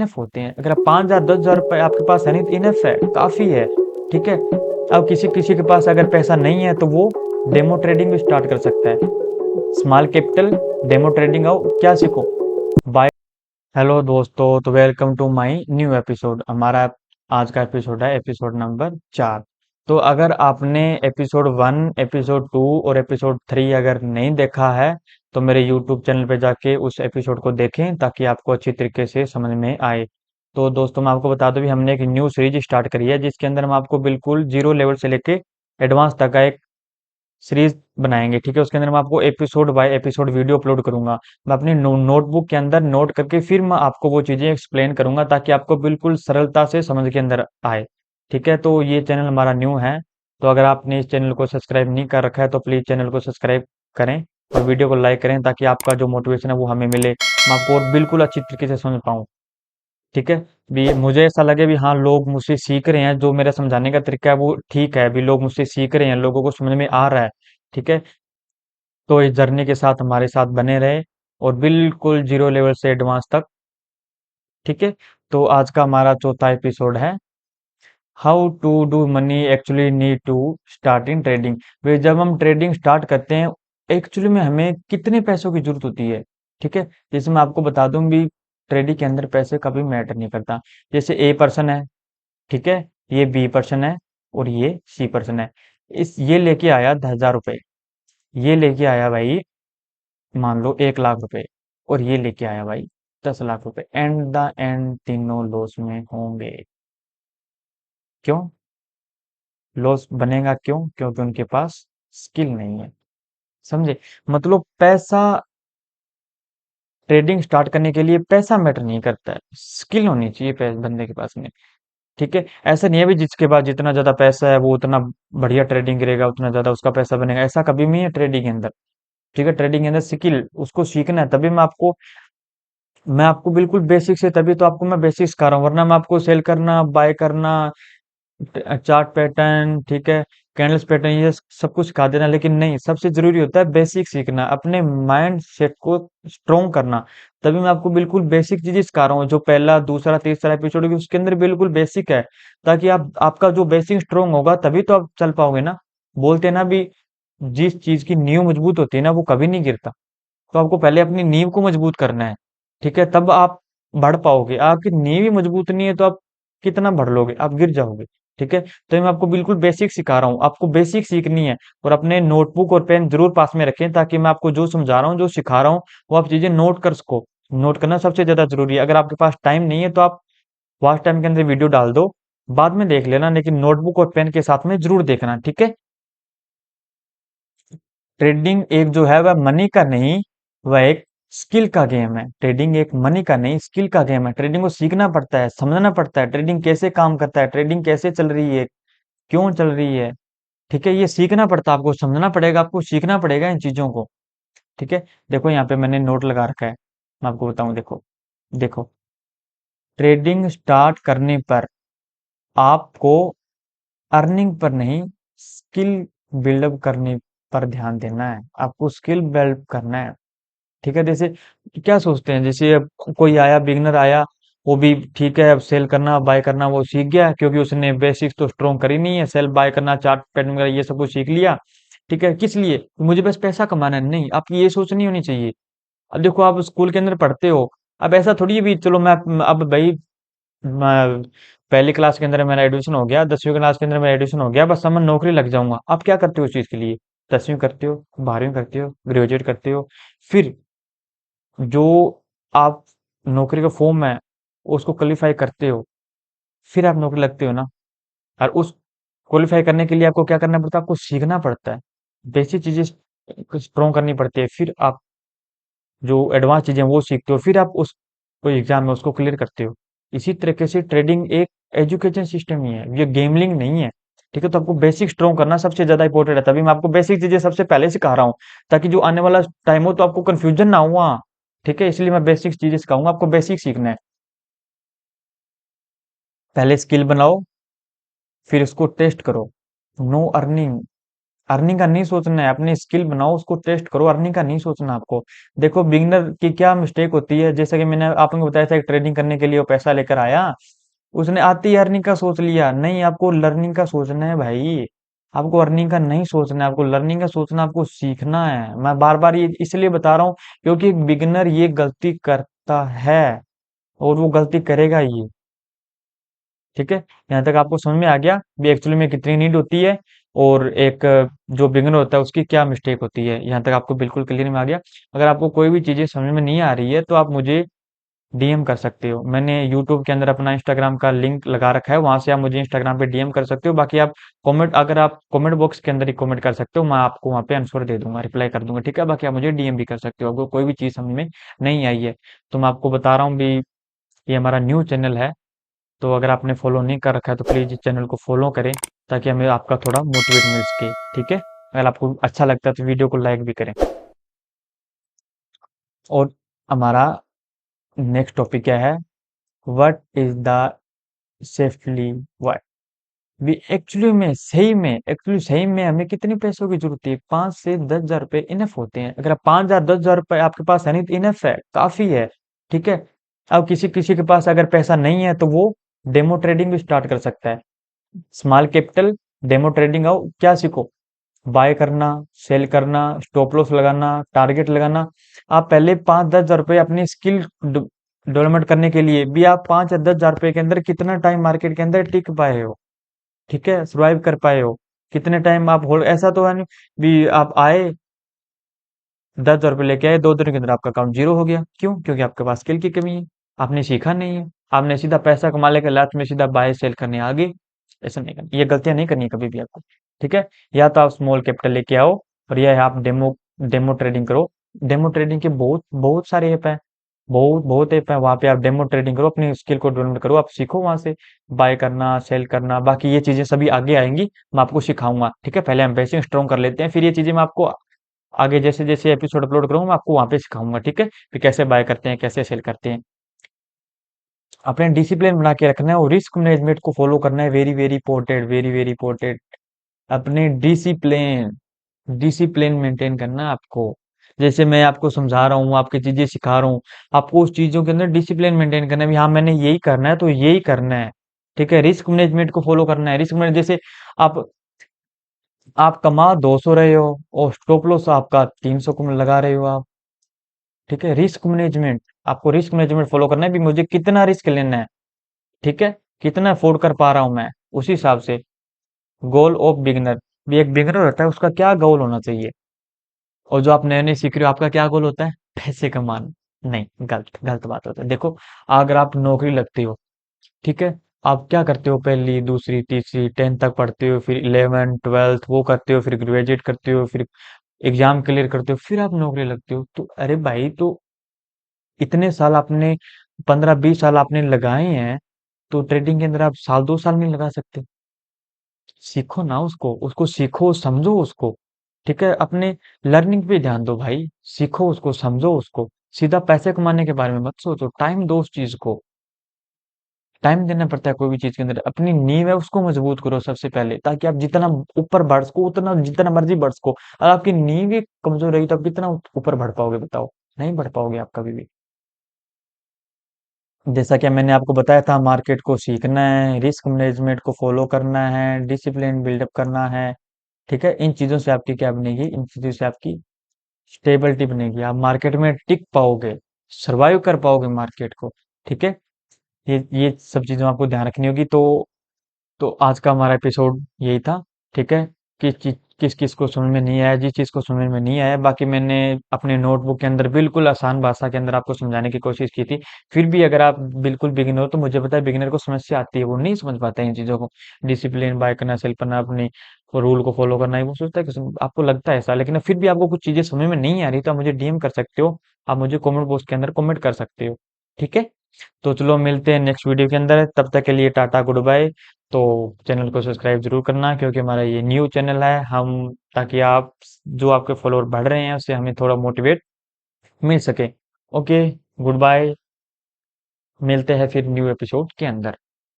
Enough होते हैं। अगर आप 5,000 10,000 रुपए आपके पास है नहीं तो इनफ है, काफी है। ठीक है। अब किसी किसी के पास अगर पैसा नहीं है तो वो डेमो ट्रेडिंग भी स्टार्ट कर सकता है। स्मॉल कैपिटल डेमो ट्रेडिंग, आओ क्या सीखो। बाय। हेलो दोस्तों, तो welcome to my new episode. हमारा आज का एपिसोड है एपिसोड नंबर 4। तो अगर आपने एपिसोड 1, एपिसोड 2 और एपिसोड 3 अगर नहीं देखा है तो मेरे यूट्यूब चैनल पे जाके उस एपिसोड को देखें ताकि आपको अच्छी तरीके से समझ में आए। तो दोस्तों मैं आपको बता दूं भी हमने एक न्यू सीरीज स्टार्ट करी है जिसके अंदर हम आपको बिल्कुल जीरो लेवल से लेके एडवांस तक का एक सीरीज बनाएंगे। ठीक है। उसके अंदर मैं आपको episode by episode video upload करूंगा। मैं अपनी नोटबुक के अंदर नोट करके फिर मैं आपको वो चीजें एक्सप्लेन करूंगा ताकि आपको बिल्कुल सरलता से समझ के अंदर आए। ठीक है। तो ये चैनल हमारा न्यू है, तो अगर आपने इस चैनल को सब्सक्राइब नहीं कर रखा है तो प्लीज चैनल को सब्सक्राइब करें और वीडियो को लाइक करें ताकि आपका जो मोटिवेशन है वो हमें मिले, मैं आपको और बिल्कुल अच्छी तरीके से समझ पाऊँ। ठीक है। भी मुझे ऐसा लगे भी हाँ लोग मुझसे सीख रहे हैं, जो मेरा समझाने का तरीका है वो ठीक है, भी लोग मुझसे सीख रहे हैं, लोगों को समझ में आ रहा है। ठीक है। तो इस जर्नी के साथ हमारे साथ बने रहे और बिल्कुल जीरो लेवल से एडवांस तक। ठीक है। तो आज का हमारा चौथा एपिसोड है how to do money actually need to start in trading. वे जब हम ट्रेडिंग स्टार्ट करते हैं एक्चुअली में हमें कितने पैसों की जरूरत होती है। ठीक है। जैसे मैं आपको बता दूं भी ट्रेडिंग के अंदर पैसे कभी मैटर नहीं करता। जैसे ए पर्सन है, ठीक है, ये बी पर्सन है और ये सी पर्सन है। इस ये लेके आया 10,000 रुपए, ये लेके आया भाई मान लो 1 लाख रुपए, और ये लेके आया भाई 10 लाख रुपए। एंड द एंड तीनों लॉस में होंगे। क्यों लॉस बनेगा? क्यों? क्योंकि उनके पास स्किल नहीं है। समझे? मतलब पैसा, ट्रेडिंग स्टार्ट करने के लिए पैसा मैटर नहीं करता है, स्किल होनी चाहिए बंदे के पास में। ठीक है। ऐसा नहीं है भी जिसके पास जितना ज्यादा पैसा है वो उतना बढ़िया ट्रेडिंग करेगा, उतना ज्यादा उसका पैसा बनेगा, ऐसा कभी नहीं है ट्रेडिंग के अंदर। ठीक है। ट्रेडिंग के अंदर स्किल उसको सीखना है, तभी मैं आपको बिल्कुल बेसिक से, तभी तो आपको मैं बेसिक सिखा रहा हूँ, वरना मैं आपको सेल करना, बाय करना, चार्ट पैटर्न, ठीक है, कैंडल्स पैटर्न, ये सब कुछ सिखा देना, लेकिन नहीं, सबसे जरूरी होता है बेसिक सीखना, अपने माइंड सेट को स्ट्रोंग करना। तभी मैं आपको बिल्कुल बेसिक चीजें सिखा रहा हूँ, जो पहला दूसरा तीसरा एपिसोड है उसके अंदर बिल्कुल बेसिक है, ताकि आप आपका जो बेसिक स्ट्रोंग होगा तभी तो आप चल पाओगे ना। बोलते हैं ना भी जिस चीज की नींव मजबूत होती है ना वो कभी नहीं गिरता। तो आपको पहले अपनी नींव को मजबूत करना है। ठीक है। तब आप बढ़ पाओगे। आपकी नींव ही मजबूत नहीं है तो आप कितना बढ़ लोगे? आप गिर जाओगे। ठीक है। तो मैं आपको बिल्कुल बेसिक सिखा रहा हूँ, आपको बेसिक सीखनी है। और अपने नोटबुक और पेन जरूर पास में रखें ताकि मैं आपको जो समझा रहा हूँ, जो सिखा रहा हूँ, वो आप चीजें नोट कर सको। नोट करना सबसे ज्यादा जरूरी है। अगर आपके पास टाइम नहीं है तो आप वॉच टाइम के अंदर वीडियो डाल दो, बाद में देख लेना, लेकिन नोटबुक और पेन के साथ में जरूर देखना। ठीक है। ट्रेडिंग एक जो है वह मनी का नहीं, वह एक स्किल का गेम है। ट्रेडिंग एक मनी का नहीं स्किल का गेम है। ट्रेडिंग को सीखना पड़ता है, समझना पड़ता है, ट्रेडिंग कैसे काम करता है, ट्रेडिंग कैसे चल रही है, क्यों चल रही है। ठीक है। ये सीखना पड़ता है, आपको समझना पड़ेगा, आपको सीखना पड़ेगा इन चीजों को। ठीक है। देखो यहाँ पे मैंने नोट लगा रखा है, मैं आपको बताऊं। देखो, देखो, ट्रेडिंग स्टार्ट करने पर आपको अर्निंग पर नहीं, स्किल बिल्डअप करने पर ध्यान देना है। आपको स्किल बिल्ड करना है। ठीक है। जैसे क्या सोचते हैं, जैसे अब कोई आया, बिगनर आया, वो भी ठीक है, अब सेल करना बाय करना वो सीख गया क्योंकि उसने बेसिक्स तो स्ट्रॉन्ग करी नहीं है, सेल बाय करना चार्ट पैटर्न वगैरह ये सब कुछ सीख लिया। ठीक है। किस लिए? मुझे बस पैसा कमाना है। नहीं, आपकी ये सोच नहीं होनी चाहिए। अब देखो आप स्कूल के अंदर पढ़ते हो, अब ऐसा थोड़ी है भी चलो मैं अब भाई मैं पहली क्लास के अंदर मेरा एडमिशन हो गया, 10वीं क्लास के अंदर मेरा एडमिशन हो गया, बस अब मैं नौकरी लग जाऊंगा। आप क्या करते हो उस चीज के लिए? 10वीं करते हो, 12वीं करते हो, ग्रेजुएट करते हो, फिर जो आप नौकरी का फॉर्म है उसको क्वालिफाई करते हो, फिर आप नौकरी लगते हो ना। और उस क्वालिफाई करने के लिए आपको क्या करना पड़ता है? आपको सीखना पड़ता है, बेसिक चीजें स्ट्रॉन्ग करनी पड़ती है, फिर आप जो एडवांस चीजें हैं वो सीखते हो, फिर आप उस कोई एग्जाम में उसको क्लियर करते हो। इसी तरीके से ट्रेडिंग एक एजुकेशन सिस्टम ही है, ये गेमलिंग नहीं है। ठीक है। तो आपको बेसिक स्ट्रॉन्ग करना सबसे ज्यादा इंपॉर्टेंट है, तभी मैं आपको बेसिक चीजें सबसे पहले सिखा रहा हूँ, ताकि जो आने वाला टाइम हो तो आपको कंफ्यूजन ना हुआ। ठीक है। इसलिए मैं बेसिक चीजें सिखाऊंगा, आपको बेसिक सीखना है। पहले स्किल बनाओ, फिर उसको टेस्ट करो। नो अर्निंग अर्निंग का नहीं सोचना है, अपनी स्किल बनाओ, उसको टेस्ट करो, अर्निंग का नहीं सोचना आपको। देखो बिगिनर की क्या मिस्टेक होती है, जैसे कि मैंने आपको बताया था, एक ट्रेडिंग करने के लिए वो पैसा लेकर आया, उसने आते ही अर्निंग का सोच लिया। नहीं, आपको लर्निंग का सोचना है भाई, आपको अर्निंग का नहीं सोचना है, आपको लर्निंग का सोचना, आपको सीखना है। मैं बार बार ये इसलिए बता रहा हूँ क्योंकि एक बिगिनर ये गलती करता है और वो गलती करेगा ही। ठीक है, यहाँ तक आपको समझ में आ गया भी एक्चुअली में कितनी नीड होती है और एक जो बिगिनर होता है उसकी क्या मिस्टेक होती है। यहाँ तक आपको बिल्कुल क्लियर में आ गया। अगर आपको कोई भी चीजें समझ में नहीं आ रही है तो आप मुझे डीएम कर सकते हो। मैंने यूट्यूब के अंदर अपना इंस्टाग्राम का लिंक लगा रखा है, वहां से आप मुझे इंस्टाग्राम पे डीएम कर सकते हो। बाकी आप कमेंट, अगर आप कमेंट बॉक्स के अंदर ही कमेंट कर सकते हो, मैं आपको वहां पे आंसर दे दूंगा, रिप्लाई कर दूंगा। ठीक है, बाकी आप मुझे डीएम भी कर सकते हो, आपको कोई भी चीज समझ में नहीं आई है तो मैं आपको बता रहा हूँ भी, ये हमारा न्यू चैनल है, तो अगर आपने फॉलो नहीं कर रखा है तो प्लीज इस चैनल को फॉलो करें ताकि हमें आपका थोड़ा मोटिवेट मिल सके। ठीक है, अगर आपको अच्छा लगता है तो वीडियो को लाइक भी करें। और हमारा नेक्स्ट टॉपिक क्या है, what is the safely why. भी एक्चुअली सही में हमें कितने पैसों की जरूरत है? 5 से 10 हजार रुपए इनफ होते हैं। अगर आप 5 हजार 10 हजार रुपए आपके पास है नहीं तो इनफ है, काफी है। ठीक है, अब किसी किसी के पास अगर पैसा नहीं है तो वो डेमो ट्रेडिंग भी स्टार्ट कर सकता है। स्मॉल कैपिटल डेमो ट्रेडिंग आओ, क्या सीखो? बाय करना, सेल करना, स्टॉप लॉस लगाना, टारगेट लगाना। आप पहले 5-10 हजार रुपए अपनी स्किल डेवलपमेंट करने के लिए भी आप 5 या 10 हजार रुपए के अंदर कितना टाइम मार्केट के अंदर टिक पाए हो? ठीक है, सर्वाइव कर पाए हो? कितने टाइम आप होल्ड, ऐसा तो है नहीं भी आप आए 10 हजार रुपये लेके आए, 2 दिन के अंदर आपका अकाउंट जीरो हो गया। क्यों? क्योंकि आपके पास स्किल की कमी है, आपने सीखा नहीं है, आपने सीधा पैसा कमा लेकर लास्ट में सीधा बाय सेल करने आ गए। ऐसा नहीं करना, ये गलतियां नहीं करनी है कभी भी आपको। ठीक है, या तो आप स्मॉल कैपिटल लेके आओ और यह है आप डेमो डेमो ट्रेडिंग करो। डेमो ट्रेडिंग के बहुत बहुत सारे ऐप हैं, बहुत बहुत ऐप है, वहां पे आप डेमो ट्रेडिंग करो, अपनी स्किल को डेवलप करो, आप सीखो वहां से बाय करना, सेल करना। बाकी ये चीजें सभी आगे आएंगी, मैं आपको सिखाऊंगा। ठीक है, पहले हम बेसिक स्ट्रॉन्ग कर लेते हैं, फिर ये चीजें मैं आपको आगे जैसे जैसे एपिसोड अपलोड करूंगा मैं आपको वहां पे सिखाऊंगा। ठीक है, फिर कैसे बाय करते हैं, कैसे सेल करते हैं। अपने डिसिप्लिन बना के रखना है और रिस्क मैनेजमेंट को फॉलो करना है, very very important, very very important. अपने डिसिप्लिन डिसिप्लिन मेंटेन करना है आपको। जैसे मैं आपको समझा रहा हूँ, आपकी चीजें सिखा रहा हूँ, आपको उस चीजों के अंदर डिसिप्लिन मेंटेन करना है भी हाँ मैंने यही करना है तो यही करना है। ठीक है, रिस्क मैनेजमेंट को फॉलो करना है। रिस्क मैनेज जैसे आप आप कमा 200 रहे हो और स्टॉप लॉस आपका 300 को लगा रहे हो आप। ठीक है, रिस्क मैनेजमेंट, आपको रिस्क मैनेजमेंट फॉलो करना है भी मुझे कितना रिस्क लेना है। ठीक है, कितना अफोर्ड कर पा रहा हूं मैं, उसी हिसाब से। गोल ऑफ बिगिनर, भी एक बिगिनर होता है उसका क्या गोल होना चाहिए? और जो आप नए नए सीख रहे हो आपका क्या गोल होता है? पैसे कमाना? नहीं, गलत गलत बात होता है। देखो, अगर आप नौकरी लगते हो, ठीक है, आप क्या करते हो? पहली दूसरी तीसरी 10th तक पढ़ते हो, फिर 11 12th वो करते हो, फिर ग्रेजुएट करते हो, फिर एग्जाम क्लियर करते हो, फिर आप नौकरी लगते हो। तो अरे भाई, तो इतने साल आपने 15-20 साल आपने लगाए हैं, तो ट्रेडिंग के अंदर आप साल 2 साल नहीं लगा सकते? सीखो ना उसको, उसको सीखो, समझो उसको। ठीक है, अपने लर्निंग पे ध्यान दो भाई, सीखो उसको, समझो उसको। सीधा पैसे कमाने के बारे में मत सोचो, टाइम दो उस चीज को। टाइम देना पड़ता है कोई भी चीज के अंदर। अपनी नींव है उसको मजबूत करो सबसे पहले, ताकि आप जितना ऊपर बढ़ सको, उतना जितना मर्जी बढ़ सको। अगर आपकी नींव ही कमजोर रही तो आप कितना ऊपर बढ़ पाओगे बताओ? नहीं बढ़ पाओगे आप कभी भी। जैसा कि मैंने आपको बताया था, मार्केट को सीखना है, रिस्क मैनेजमेंट को फॉलो करना है, डिसिप्लिन बिल्डअप करना है। ठीक है, इन चीजों से आपकी क्या बनेगी? इन चीजों से आपकी स्टेबिलिटी बनेगी, आप मार्केट में टिक पाओगे, सरवाइव कर पाओगे मार्केट को। ठीक है, ये सब चीजें आपको ध्यान रखनी होगी। तो आज का हमारा एपिसोड यही था। ठीक है, किस किस को समझ में नहीं आया, जिस चीज को समझ में नहीं आया, बाकी मैंने अपने नोटबुक के अंदर बिल्कुल आसान भाषा के अंदर आपको समझाने की कोशिश की थी। फिर भी अगर आप बिल्कुल बिगिनर हो तो मुझे पता है बिगिनर को समस्या आती है, वो नहीं समझ पाता है इन चीजों को। डिसिप्लिन बाय करना, सेल करना, अपनी रूल को फॉलो करना है, वो सोचता है कि आपको लगता है ऐसा, लेकिन फिर भी आपको कुछ चीजें समझ में नहीं आ रही तो आप मुझे डीएम कर सकते हो, आप मुझे कमेंट बॉक्स के अंदर कमेंट कर सकते हो। ठीक है, तो चलो मिलते हैं नेक्स्ट वीडियो के अंदर, तब तक के लिए टाटा गुड बाय। तो चैनल को सब्सक्राइब जरूर करना क्योंकि हमारा ये न्यू चैनल है, हम ताकि आप जो आपके फॉलोअर बढ़ रहे हैं उससे हमें थोड़ा मोटिवेट मिल सके। ओके, गुड बाय, मिलते हैं फिर न्यू एपिसोड के अंदर।